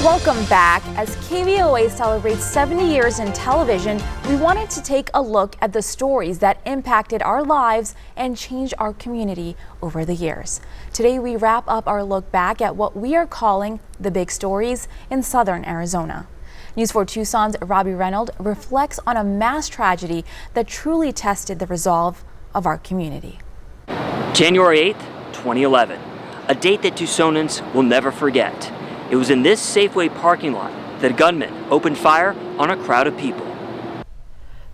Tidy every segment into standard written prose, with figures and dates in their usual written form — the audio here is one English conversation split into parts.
Welcome back. As KVOA celebrates 70 years in television, we wanted to take a look at the stories that impacted our lives and changed our community over the years. Today, we wrap up our look back at what we are calling the big stories in southern Arizona. News 4 Tucson's Robbie Reynold reflects on a mass tragedy that truly tested the resolve of our community. January 8th, 2011, a date that Tucsonans will never forget. It was in this Safeway parking lot that a gunman opened fire on a crowd of people.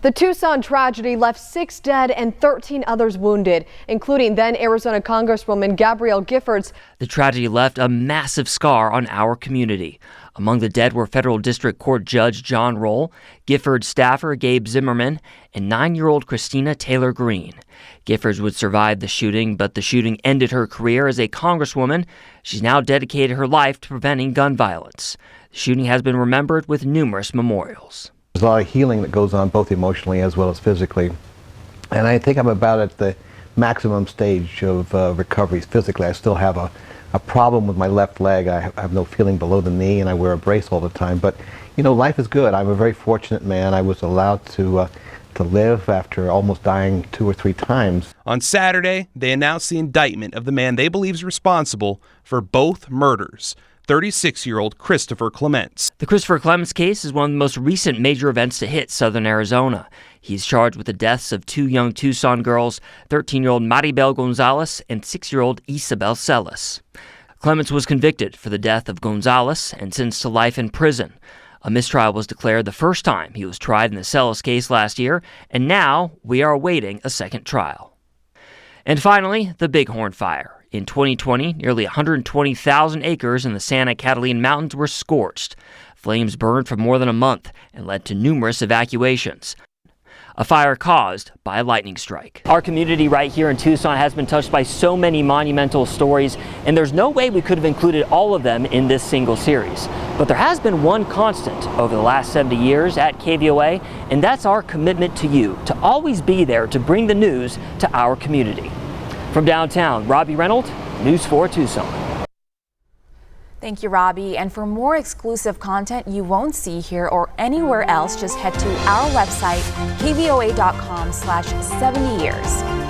The Tucson tragedy left 6 dead and 13 others wounded, including then Arizona Congresswoman Gabrielle Giffords. The tragedy left a massive scar on our community. Among the dead were Federal District Court Judge John Roll, Giffords staffer Gabe Zimmerman, and 9-year-old Christina Taylor Green. Giffords would survive the shooting, but the shooting ended her career as a congresswoman. She's now dedicated her life to preventing gun violence. The shooting has been remembered with numerous memorials. There's a lot of healing that goes on both emotionally as well as physically. And I think I'm about at the maximum stage of recovery physically. I still have a problem with my left leg. I have no feeling below the knee and I wear a brace all the time. But, you know, life is good. I'm a very fortunate man. I was allowed to live after almost dying 2 or 3 times. On Saturday, they announced the indictment of the man they believe is responsible for both murders, 36-year-old Christopher Clements. The Christopher Clements case is one of the most recent major events to hit southern Arizona. He's charged with the deaths of 2 young Tucson girls, 13-year-old Maribel Gonzalez and 6-year-old Isabel Celis. Clements was convicted for the death of Gonzalez and sentenced to life in prison. A mistrial was declared the first time he was tried in the Celis case last year, and now we are awaiting a second trial. And finally, the Bighorn Fire. In 2020, nearly 120,000 acres in the Santa Catalina Mountains were scorched. Flames burned for more than a month and led to numerous evacuations. A fire caused by a lightning strike. Our community right here in Tucson has been touched by so many monumental stories, and there's no way we could have included all of them in this single series. But there has been one constant over the last 70 years at KVOA, and that's our commitment to you, to always be there to bring the news to our community. From downtown, Robbie Reynold, News 4 Tucson. Thank you, Robbie. And for more exclusive content you won't see here or anywhere else, just head to our website, kvoa.com/70years.